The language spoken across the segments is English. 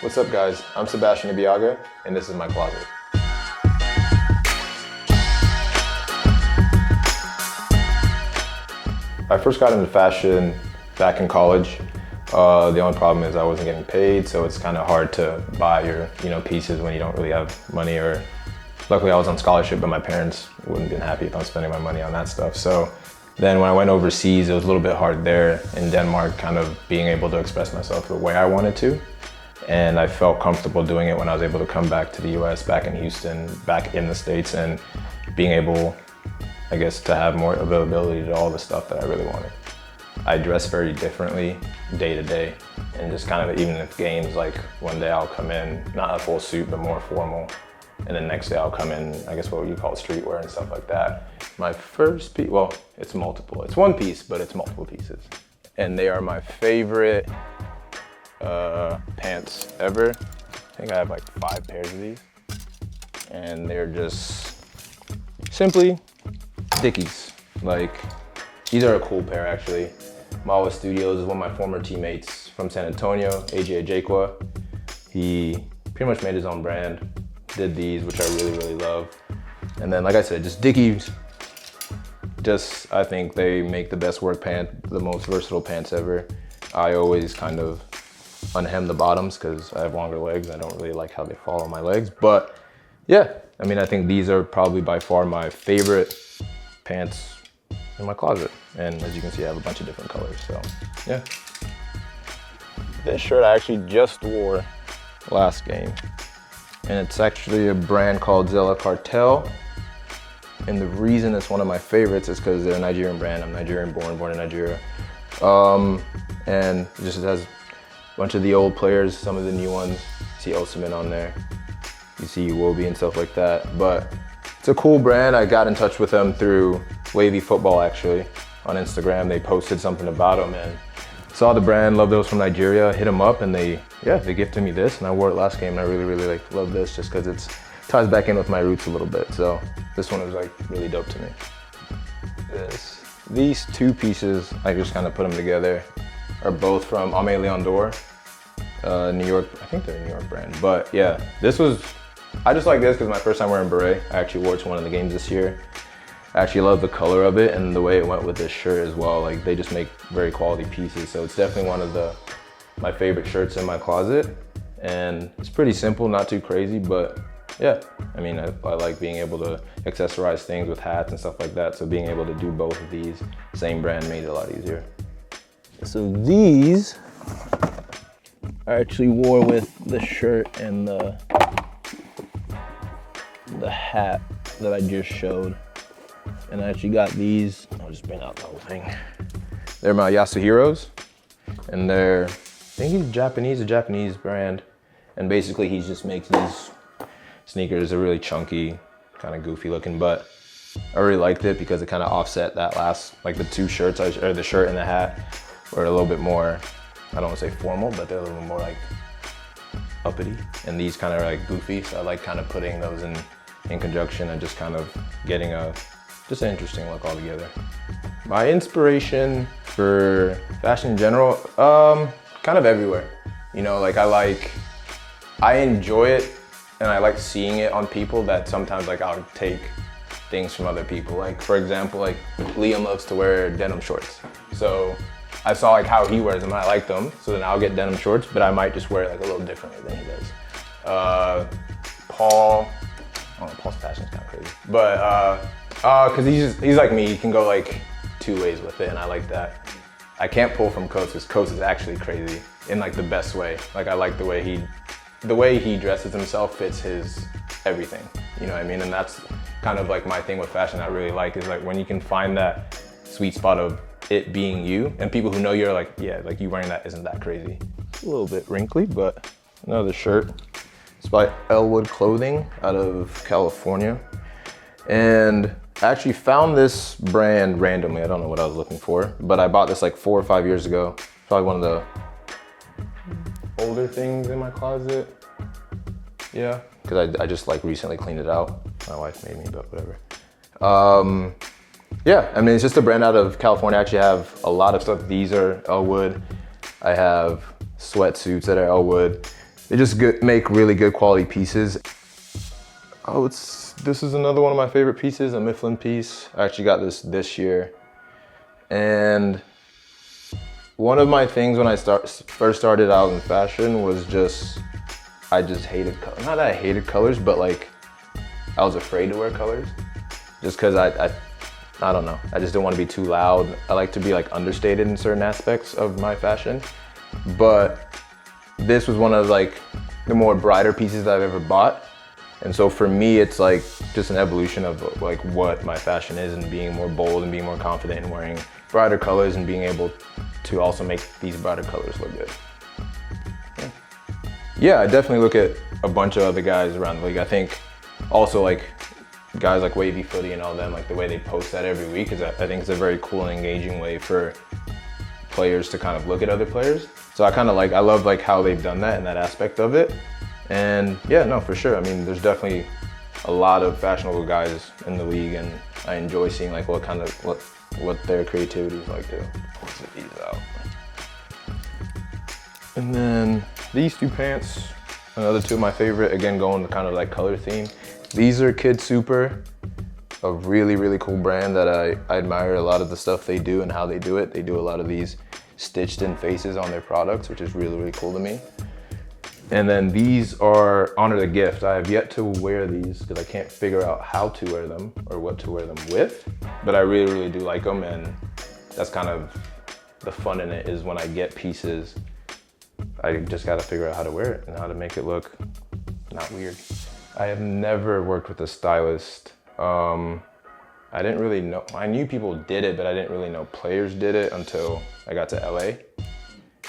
What's up, guys? I'm Sebastien Ibeagha, and this is my closet. I first got into fashion back in college. The only problem is I wasn't getting paid, so it's kind of hard to buy your, pieces when you don't really have money. Or luckily I was on scholarship, but my parents wouldn't have been happy if I'm spending my money on that stuff. So then when I went overseas, it was a little bit hard there in Denmark, kind of being able to express myself the way I wanted to. And I felt comfortable doing it when I was able to come back to the US, back in Houston, back in the States, and being able, I guess, to have more availability to all the stuff that I really wanted. I dress very differently day to day, and just kind of, even if games, like one day I'll come in, not a full suit, but more formal. And the next day I'll come in, I guess what you call streetwear and stuff like that. My first piece, well, it's multiple. It's one piece, but it's multiple pieces. And they are my favorite pants ever. I think I have like 5 pairs of these. And they're just simply Dickies. Like, these are a cool pair actually. Mawa Studios is one of my former teammates from San Antonio, AJ Ajakwa. He pretty much made his own brand, did these, which I really, really love. And then, like I said, just Dickies. Just, I think they make the best work pant, the most versatile pants ever. I always kind of unhem the bottoms because I have longer legs. I don't really like how they fall on my legs. But yeah, I mean, I think these are probably by far my favorite pants in my closet. And as you can see, I have a bunch of different colors, so yeah. This shirt I actually just wore last game. And it's actually a brand called Zella Cartel. And the reason it's one of my favorites is because they're a Nigerian brand. I'm Nigerian born in Nigeria. And it just has a bunch of the old players, some of the new ones. You see Osimhen on there. You see Iwobi and stuff like that. But it's a cool brand. I got in touch with them through Wavy Football actually on Instagram. They posted something about them and saw the brand, loved those from Nigeria, hit them up, and they gifted me this, and I wore it last game, and I really, really love this just because it ties back in with my roots a little bit. So this one was like really dope to me. These 2 pieces, I just kind of put them together, are both from Aimé Leon d'Or, New York. I think they're a New York brand, but yeah, I just like this because my first time wearing beret. I actually wore it to one of the games this year. I actually love the color of it and the way it went with this shirt as well. Like, they just make very quality pieces. So it's definitely one of my favorite shirts in my closet. And it's pretty simple, not too crazy, but yeah. I mean, I like being able to accessorize things with hats and stuff like that. So being able to do both of these, same brand, made it a lot easier. So these I actually wore with the shirt and the hat that I just showed. And I actually got these, I'll just bring out the whole thing. They're my Yasuhiros, and they're, I think he's Japanese, a Japanese brand. And basically he just makes these sneakers. They're really chunky, kind of goofy looking, but I really liked it because it kind of offset that last, like the 2 shirts, or the shirt and the hat, were a little bit more, I don't want to say formal, but they're a little bit more like uppity. And these kind of are like goofy, so I like kind of putting those in conjunction and just kind of getting just an interesting look altogether. My inspiration for fashion in general, kind of everywhere. Like I enjoy it and I like seeing it on people that sometimes like I'll take things from other people. Like for example, like Liam loves to wear denim shorts. So I saw like how he wears them and I like them. So then I'll get denim shorts, but I might just wear it like a little differently than he does. Paul, I don't know, Paul's fashion's kind of crazy. But cause he's like me, he can go like 2 ways with it, and I like that. I can't pull from Coates because Coates is actually crazy in like the best way. Like I like the way he dresses himself fits his everything. You know what I mean? And that's kind of like my thing with fashion I really like, is like when you can find that sweet spot of it being you, and people who know you're like, yeah, like you wearing that isn't that crazy. It's a little bit wrinkly, but another shirt. It's by Elwood Clothing out of California. And I actually found this brand randomly. I don't know what I was looking for, but I bought this like 4 or 5 years ago. Probably one of the older things in my closet. Yeah, because I just like recently cleaned it out. My wife made me, but whatever. Yeah, I mean, it's just a brand out of California. I actually have a lot of stuff. These are Elwood. I have sweatsuits that are Elwood. They just make really good quality pieces. Oh, this is another one of my favorite pieces, a Mifflin piece. I actually got this year. And one of my things when I first started out in fashion was I just hated, not that I hated colors, but like I was afraid to wear colors just because I don't know. I just didn't want to be too loud. I like to be like understated in certain aspects of my fashion. But this was one of like the more brighter pieces that I've ever bought. And so for me, it's like just an evolution of like what my fashion is and being more bold and being more confident in wearing brighter colors and being able to also make these brighter colors look good. Yeah, I definitely look at a bunch of other guys around the league. I think also like guys like Wavy Footy and all them, like the way they post that every week I think it's a very cool and engaging way for players to kind of look at other players. So I love like how they've done that and that aspect of it. And yeah, no, for sure. I mean, there's definitely a lot of fashionable guys in the league, and I enjoy seeing like what their creativity is like too. Let's get these out. And then these two pants, another two of my favorite, again, going to kind of like color theme. These are Kid Super, a really, really cool brand that I admire a lot of the stuff they do and how they do it. They do a lot of these stitched in faces on their products, which is really, really cool to me. And then these are Honor the Gift. I have yet to wear these because I can't figure out how to wear them or what to wear them with, but I really, really do like them, and that's kind of the fun in it, is when I get pieces, I just gotta figure out how to wear it and how to make it look not weird. I have never worked with a stylist. I didn't really know, I knew people did it, but I didn't really know players did it until I got to LA.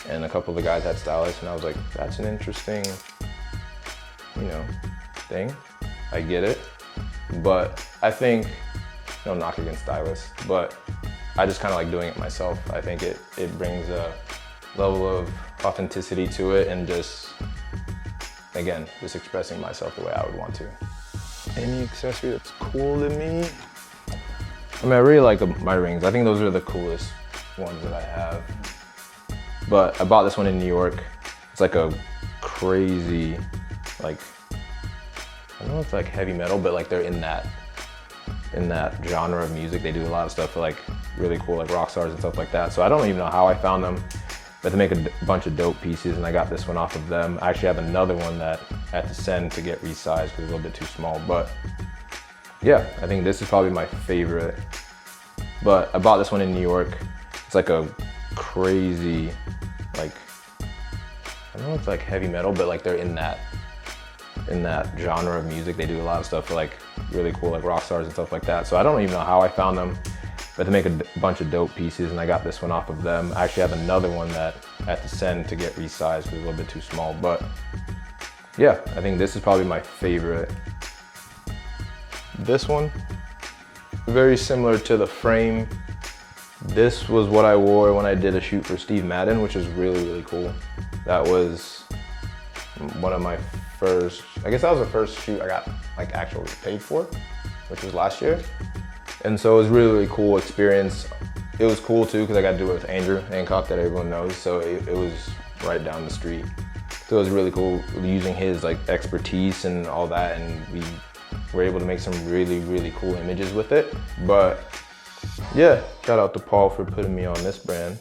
And a couple of the guys had stylists, and I was like, that's an interesting, thing. I get it. But I think, no knock against stylists, but I just kind of like doing it myself. I think it brings a level of authenticity to it, and just expressing myself the way I would want to. Any accessory that's cool to me? I mean, I really like my rings. I think those are the coolest ones that I have. But I bought this one in New York. It's like a crazy, like, I don't know if it's like heavy metal, but like they're in that genre of music. They do a lot of stuff for like really cool, like rock stars and stuff like that. So I don't even know how I found them, but they make a bunch of dope pieces, and I got this one off of them. I actually have another one that I had to send to get resized because it's a little bit too small. But yeah, I think this is probably my favorite. But I bought this one in New York. It's like a crazy, like, I don't know if it's like heavy metal, but like they're in that genre of music. They do a lot of stuff for like really cool, like rock stars and stuff like that. So I don't even know how I found them, but they make a bunch of dope pieces, and I got this one off of them. I actually have another one that I had to send to get resized because it's a little bit too small. But yeah, I think this is probably my favorite. This one, very similar to the frame. This was what I wore when I did a shoot for Steve Madden, which was really, really cool. That was one of my first, I guess that was the first shoot I got like actually paid for, which was last year. And so it was really, really cool experience. It was cool too because I got to do it with Andrew Hancock, that everyone knows. So it was right down the street. So it was really cool using his like expertise and all that, and we were able to make some really, really cool images with it. But yeah, shout out to Paul for putting me on this brand.